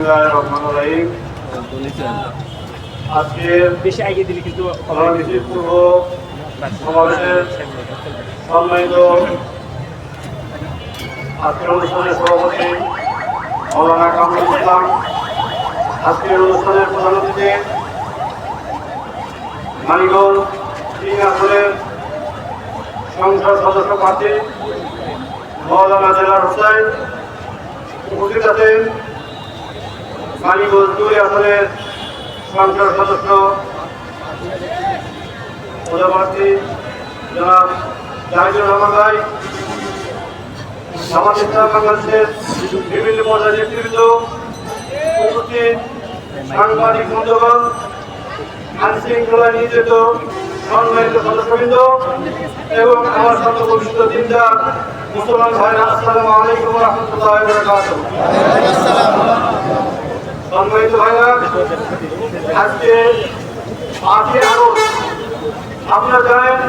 আজকের পূর্ব সমাবেশের সম্মানিত আজকের অনুষ্ঠানের সভাপতি মৌলানা কামরুল ইসলাম, আজকের অনুষ্ঠানের প্রধান অতিথি মানিকগঞ্জ 3 আসনের সংসদ সদস্য প্রার্থী মৌলানা দেলাওয়ার হোসেন, উপস্থিত আছেন মানিকগঞ্জ 2 আসনের সংসদ সদস্য পদপ্রার্থী জনাব জাহিদুর রহমান ভাই, জামাত ইসলাম বাংলাদেশের বিভিন্ন পর্যায়ের নেতৃবৃন্দ, উপস্থিত সাংবাদিক বন্ধুগণ, আইন শৃঙ্খলায় নিয়োজিত সম্মানিত সদস্যবৃন্দ এবং আমার সাথে পরিচিত দিনদার মুসলমান ভাইরা, আসসালামু আলাইকুম ওয়া রাহমাতুল্লাহি ওয়া বারাকাতুহু। সম্মানিত ভাইরা, আজকে 8ই আগস্ট আপনারা জানেন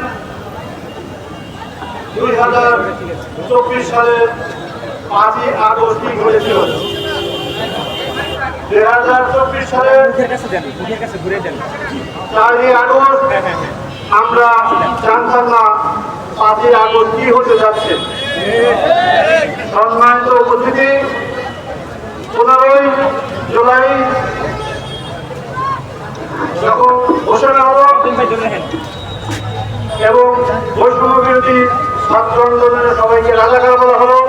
2024 সালের 5ই আগস্ট কি ঘটেছিল। 2024 সালের 4ই আগস্ট আমরা জানতাম না 5ই আগস্ট কি হতে যাচ্ছে। সম্মানিত উপস্থিতি, 15ই জুলাই যখন ঘোষণা হলো এবং বৈষম্য বিরোধী ছাত্র আন্দোলনের সবাইকে রাজাকার বলা হলো,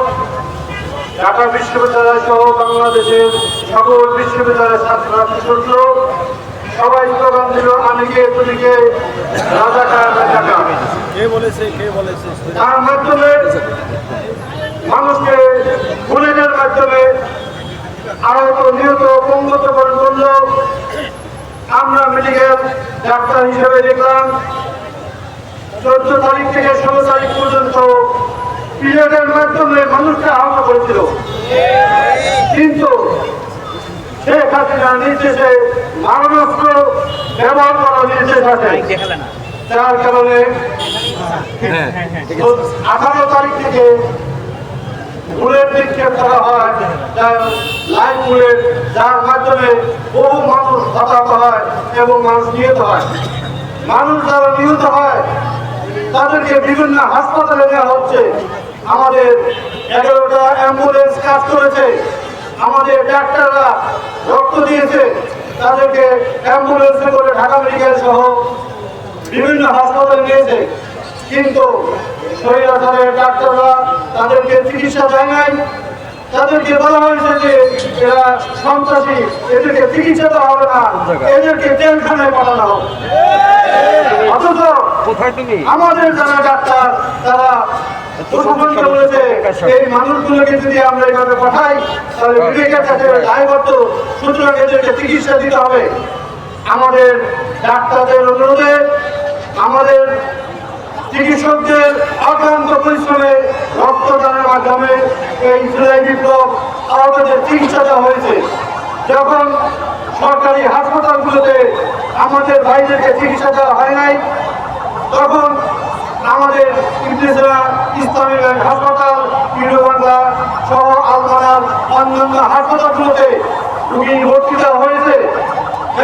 ঢাকা বিশ্ববিদ্যালয় সহ বাংলাদেশের সকল বিশ্ববিদ্যালয়ের ছাত্ররা ছুটল, সবাই স্লোগান দিল আমি কে তুমি কে, রাজাকার রাজাকার। তার মাধ্যমে মানুষকে খুনের মাধ্যমে আহত নিহত পঙ্গুত্বকরণ করল। আমরা মেডিকেল ডাক্তার হিসেবে দেখলাম 14 তারিখ থেকে 16 তারিখ পর্যন্ত পিরিয়ডের মাধ্যমে মানুষকে আহত করেছিল, কিন্তু শেখ হাসিনার নির্দেশে মারণাস্ত্র ব্যবহার করার নির্দেশ আছে। যার কারণে 18 তারিখ থেকে বুলেট নিক্ষেপ করা হয়, লাইভ বুলেট, যার মাধ্যমে বহু মানুষ হতাহত হয় এবং মানুষ নিহত হয়। মানুষ যারা নিহত হয় তাদেরকে বিভিন্ন হাসপাতালে নেওয়া হচ্ছে। আমাদের 11টা অ্যাম্বুলেন্স কাজ করেছে, আমাদের ডাক্তাররা রক্ত দিয়েছে, তাদেরকে অ্যাম্বুলেন্সে করে ঢাকা মেডিকেল সহ বিভিন্ন হাসপাতালে নিয়েছে, কিন্তু স্বৈরাচারের ডাক্তাররা তাদেরকে চিকিৎসা দেয় নাই। তাদেরকে বলা হয়েছে যে এরা সন্ত্রাসী, এদেরকে চিকিৎসা দেওয়া হবে না, এদেরকে জেলখানায় পাঠানো হবে। অথচ আমাদের যারা ডাক্তার তারা বলেছে এই মানুষগুলোকে যদি আমরা এইভাবে পাঠাই তাহলে বিবেকের কাছে দায়বদ্ধ, সুতরাং এদেরকে চিকিৎসা দিতে হবে। আমাদের ডাক্তারদের অনুরোধে, আমাদের চিকিৎসকদের অক্লান্ত পরিশ্রমে, রক্তদানের মাধ্যমে এই জুলাই বিপ্লব আহতদের চিকিৎসা দেওয়া হয়েছে। যখন সরকারি হাসপাতালগুলোতে আমাদের ভাইদেরকে চিকিৎসা দেওয়া হয় নাই, তখন আমাদের ইসলামী ব্যাংক হাসপাতাল, বাংলা সহ আলমানার অন্যান্য হাসপাতালগুলোতে রোগী ভর্তি দেওয়া হয়েছে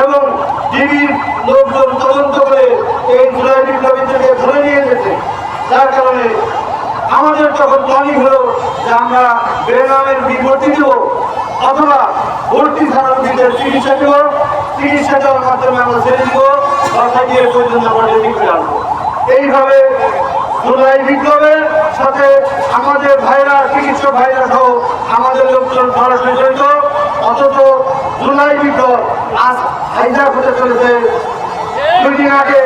এবং ডিবির লোকজন তদন্ত করে এই জুলাই বিপ্লবীদেরকে ধরে নিয়ে গেছে। যার কারণে আমাদের তখন প্ল্যানিং হলো যে আমরা বেনামের ভর্তি দেব অথবা ভর্তি ছাড়া রোগীদের চিকিৎসা দেব, চিকিৎসা দেওয়ার মাধ্যমে আমরা ছেড়ে দিব, বাসায় গিয়ে পর্যন্ত ঠিক করে আনবো। এইভাবে জুলাই বিপ্লবের সাথে আমাদের ভাইরা, চিকিৎসক ভাইরা সহ আমাদের লোকজন সরাসরি জড়িত। অথচ জুলাই বিপ্লব আজ হাইজাক হতে চলেছে। 2 দিন আগে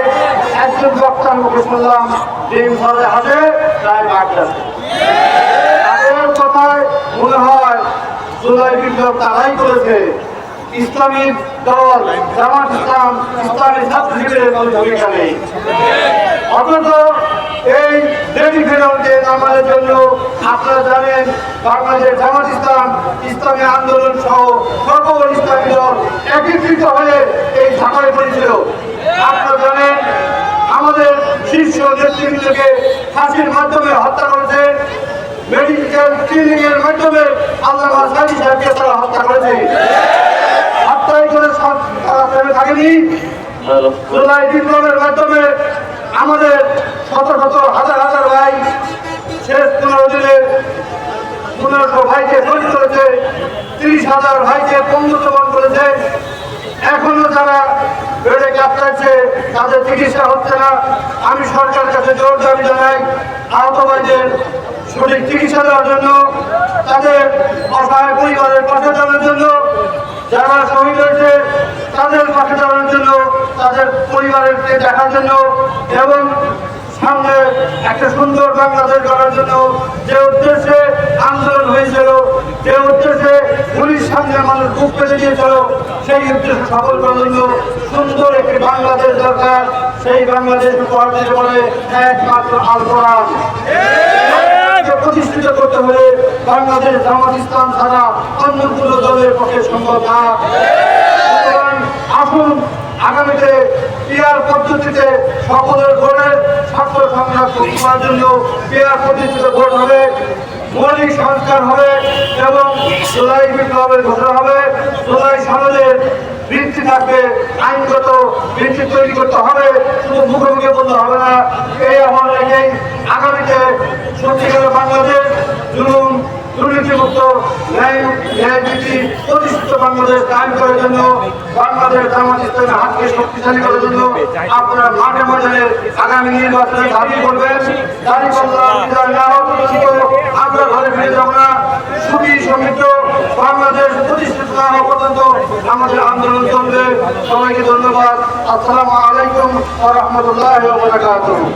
একজন বক্তার মুখে শুনলাম ডিম ঘরে হাতে প্রায় বাগদাছে। তাদের কথায় মনে হয় জুলাই বিপ্লব তারাই করেছে, ইসলামিক দল জামাত ইসলাম, ইসলামী ছাত্র শিবিরের কোনো ভূমিকা নেই। অথচ এই দেবী ফেরাউনকে নামানোর জন্য আপনারা জানেন বাংলাদেশ জামাত ইসলাম, ইসলামী আন্দোলন সহ সকল ইসলামী দল একত্রিত হয়ে এই ঝাঁপায় পড়েছিল। আপনারা জানেন আমাদের শীর্ষ নেতৃবৃন্দকে ফাঁসির মাধ্যমে হত্যা করেছে। মেডিকেল ট্রেনিং এর মাধ্যমে আল্লামা সাইদি সাহেবকে তারা হত্যা করেছে। হত্যাই করে তারা থেমে থাকেনি। জুলাই বিপ্লবের মাধ্যমে আমাদের শত শত হাজার হাজার ভাই শেষ 15 দিনে 1500 ভাইকে শহীদ করেছে, 30,000 ভাইকে বন্ধুত্ববন করেছে। এখনো যারা বেড়ে কাঁপছে তাদের চিকিৎসা হচ্ছে না। আমি সরকারের কাছে জোর দাবি জানাই আহত ভাইদের সঠিক চিকিৎসা দেওয়ার জন্য, তাদের অসহায় পরিবারের পাশে দাঁড়ানোর জন্য, যারা শহীদ হয়েছে তাদের পাশে দাঁড়ানোর জন্য, তাদের পরিবারকে দেখার জন্য এবং সামনে একটা সুন্দর বাংলাদেশ গড়ার জন্য যে উদ্দেশ্যে আন্দোলন হয়েছিল, যে উদ্দেশ্যে পুলিশ সামনে মানুষ বুক পেতে দিয়েছিল, সেই উদ্দেশ্য সফল করার জন্য সুন্দর একটি বাংলাদেশ দরকার। সেই বাংলাদেশ উপহার দিতে পারে একমাত্র আল কোরআন। প্রতিষ্ঠিত করতে হলে বাংলাদেশ জামাত ইসলাম ছাড়া অন্য কোনো দলের পক্ষে সম্ভব না। আসুন আগামীতে পিয়ার পদ্ধতিতে সকলের ভোটের ছাত্র সংগ্রাম করার জন্য পিয়ার পদ্ধতিতে ভোট হবে, মৌলিক সংস্কার হবে এবং জুলাই বিপ্লবের ঘোষণা হবে। জুলাই সনদের ভিত্তি থাকবে, আইনগত ভিত্তি তৈরি করতে হবে, শুধু মুখে মুখে বলতে হবে না। এই আহ্বান রেখেই আগামীতে সত্যিকার বাংলাদেশ জুলুম দুর্নীতিমুক্ত ন্যায়ভিত্তি প্রতিষ্ঠিত বাংলাদেশ কায়েম করার জন্য, বাংলাদেশ জামাত ইসলামের হাতকে শক্তিশালী করার জন্য আপনারা মাঠে ময়দানে আগামী নির্বাচনে দাবি করবেন। আমরা ঘরে ফিরে যাব না। সুখী সমৃদ্ধ বাংলাদেশ প্রতিষ্ঠিত না হওয়া পর্যন্ত আমাদের আন্দোলন চলবে। সবাইকে ধন্যবাদ। আসসালামু আলাইকুম ওয়া রাহমাতুল্লাহি ওয়া বারাকাতুহু।